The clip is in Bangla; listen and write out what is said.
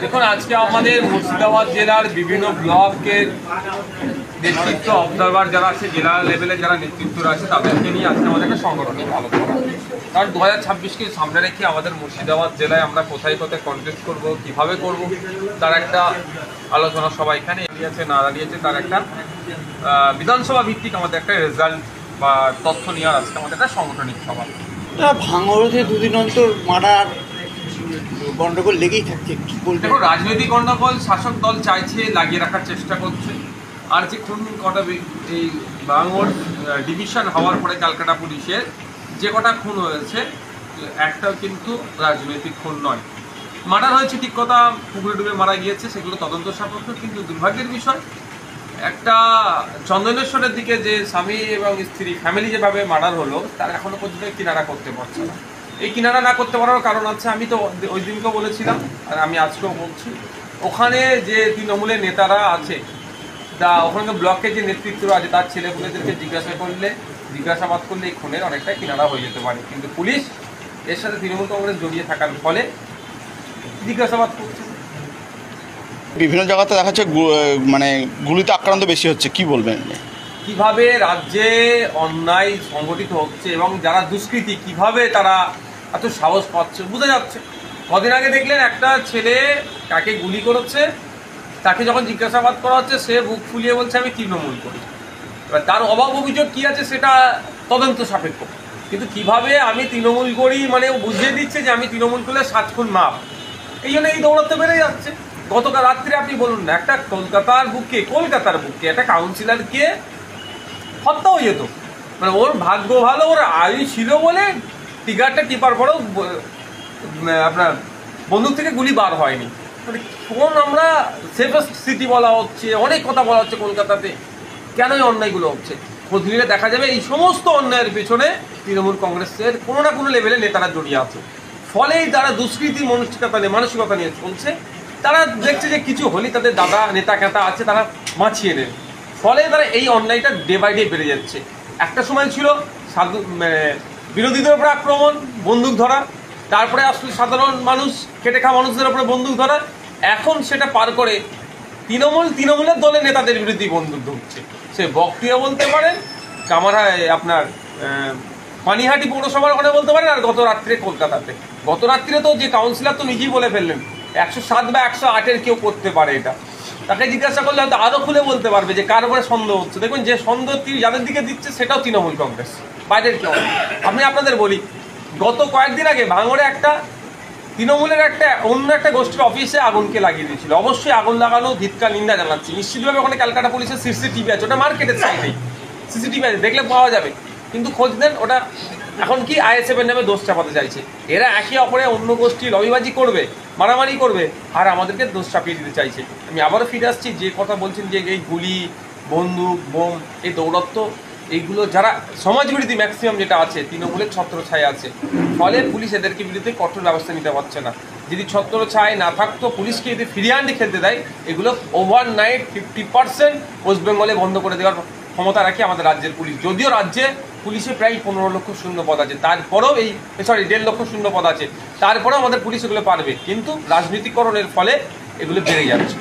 দেখুন, আজকে আমাদের মুর্শিদাবাদ জেলার বিভিন্ন ব্লকের নেতৃত্ব অবজারভার যারা আছে, জেলা লেভেলে যারা নেতৃত্বরা আছে, তাদেরকে নিয়ে আজকে আমাদের একটা সংগঠনের আলোচনা। কারণ 2026কে সামনে রেখে আমাদের মুর্শিদাবাদ জেলায় আমরা কোথায় কোথায় কন্টেস্ট করব, কিভাবে করব, তার একটা আলোচনা সবাই এখানে এগিয়েছে না দাঁড়িয়েছে, তার একটা বিধানসভা ভিত্তিক আমাদের একটা রেজাল্ট বা তথ্য নেওয়ার আজকে আমাদের একটা সাংগঠনিক সভা। ভাঙড়ে দুদিন অন্তর মারার গন্ডগোল লেগেই থাকছে, কি বলবো? দেখো, রাজনৈতিক গন্ডগোল শাসক দল চাইছে, লাগিয়ে রাখার চেষ্টা করছে। আর যে খুন কটা এই ভাঙড় ডিভিশন হওয়ার পরে ক্যালকাটা পুলিশের যে কটা খুন হয়েছে, একটাও কিন্তু রাজনৈতিক খুন নয়। মার্ডার হয়েছে ঠিক কথা, পুকুরে ডুবে মারা গিয়েছে, সেগুলো তদন্ত সাপেক্ষ। কিন্তু দুর্ভাগ্যের বিষয়, একটা চন্দনেশ্বরের দিকে যে স্বামী এবং স্ত্রী ফ্যামিলি যেভাবে মার্ডার হলো, তার এখনো পর্যন্ত কিনারা করতে পারছে না। এই কিনারা না করতে পারার কারণ আছে, আমি তো ওই দিনকেও বলেছিলাম আর আমি আজকেও বলছি, ওখানে যে তৃণমূলের নেতারা আছে, ওখানে ব্লকে যে নেতৃত্ব আছে, তার ছেলেপুলেদেরকে জিজ্ঞাসাবাদ করলে এই খুনের অনেকটা কিনারা হয়ে যেতে পারে। কিন্তু পুলিশ এর সাথে তৃণমূল কংগ্রেস জড়িয়ে থাকার ফলে জিজ্ঞাসাবাদ করছে। বিভিন্ন জায়গাতে দেখা যাচ্ছে মানে গুলিতে আক্রান্ত বেশি হচ্ছে, কি বলবেন? কিভাবে রাজ্যে অন্যায় সংগঠিত হচ্ছে এবং যারা দুষ্কৃতী কিভাবে তারা এত সাহস পাচ্ছে বোঝা যাচ্ছে। কদিন আগে দেখলেন একটা ছেলে কাকে গুলি করেছে, তাকে যখন জিজ্ঞাসাবাদ করা হচ্ছে, সে বুক ফুলিয়ে বলছে আমি তৃণমূল করি। এবার তার অভাব অভিযোগ কী আছে সেটা তদন্ত সাপেক্ষ, কিন্তু কিভাবে আমি তৃণমূল করি মানে বুঝিয়ে দিচ্ছে যে আমি তৃণমূল করলে 7 খুন মাপ। এই জন্য এই দৌড়াতে বেড়ে যাচ্ছে। গতকাল রাত্রে আপনি বলুন না, একটা কলকাতার বুকে একটা কাউন্সিলরকে হত্যা হয়ে যেত। মানে ওর ভাগ্য ভালো, ওর আয়ু ছিল বলে টিকারটা টিপার পরেও আপনার বন্দুক থেকে গুলি বার হয়নি। মানে কোন আমরা সেফেস্ট সিটি বলা হচ্ছে, অনেক কথা বলা হচ্ছে কলকাতাতে, কেন এই অন্যায়গুলো হচ্ছে? খোঁজ নিলে দেখা যাবে এই সমস্ত অন্যায়ের পেছনে তৃণমূল কংগ্রেসের কোনো না কোনো লেভেলে নেতারা জড়িয়ে আছে। ফলে যারা দুষ্কৃতি মানসিকতা নিয়ে চলছে, তারা দেখছে যে কিছু হলেই তাদের দাদা নেতা কেতা আছে, তারা মাছিয়ে নেবে। ফলে তারা এই অন্যায়টা ডে বাই ডে বেড়ে যাচ্ছে। একটা সময় ছিল বিরোধীদের উপরে আক্রমণ, বন্দুক ধরা, তারপরে আসলে সাধারণ মানুষ, খেটে খাওয়া মানুষদের উপরে বন্দুক ধরা। এখন সেটা পার করে তৃণমূলের দলের নেতাদের বিরুদ্ধে বন্দুক ধরছে। সে বকটিয়া বলতে পারেন, কামারহায় আপনার পানিহাটি পৌরসভার ওখানে বলতে পারেন, আর গত রাত্রে কলকাতাতে। গত রাত্রে তো যে কাউন্সিলর তো নিজেই বলে ফেললেন 107 বা 108-এর কেউ করতে পারে এটা। তাকে জিজ্ঞাসা করলে হয়তো আরও খুলে বলতে পারবে যে কার উপরে সন্দেহ হচ্ছে। দেখুন, যে সন্দেহ যাদের দিকে দিচ্ছে সেটাও তৃণমূল কংগ্রেস, বাইরের কেউ। আমি আপনাদের বলি, গত কয়েকদিন আগে ভাঙড়ে একটা তৃণমূলের অন্য একটা গোষ্ঠীর অফিসে আগুনকে লাগিয়ে দিয়েছিল। অবশ্যই আগুন লাগানো ধিক্কার, নিন্দা জানাচ্ছি। নিশ্চিতভাবে ওখানে ক্যালকাটা পুলিশের সিসিটিভি আছে, ওটা মার্কেটের সাইডেই সিসিটিভি আছে, দেখলে পাওয়া যাবে। কিন্তু খোঁজ দেন, ওটা এখন কি ISF এর নামে দোষ চাপাতে চাইছে। এরা একে অপরে অন্য গোষ্ঠী লবিবাজি করবে, মারামারি করবে, আর আমাদেরকে দোষ চাপিয়ে দিতে চাইছে। আমি আবারও ফিরে আসছি, যে কথা বলছেন যে এই গুলি, বন্দুক, বোম, এই দৌরত্ব, এইগুলো যারা সমাজবিরোধী ম্যাক্সিমাম যেটা আছে, তৃণমূলের ছত্রছায়া আছে। ফলে পুলিশ এদেরকে বিরুদ্ধে কঠোর ব্যবস্থা নিতে পারছে না। যদি ছত্রছায়া না থাকতো, পুলিশকে যদি ফিরিয়ে আনতে খেলতে দেয়, এগুলো ওভারনাইট 50% ওয়েস্ট বেঙ্গলে বন্ধ করে দেওয়ার ক্ষমতা রাখে আমাদের রাজ্যের পুলিশ। যদিও রাজ্যে পুলিশে প্রায় 15 লক্ষ শূন্য পদ আছে, তারপরেও 1.5 লক্ষ শূন্য পদ আছে, তারপরেও আমাদের পুলিশ এগুলো পারবে। কিন্তু রাজনীতিকরণের ফলে এগুলো বেড়ে যাচ্ছে।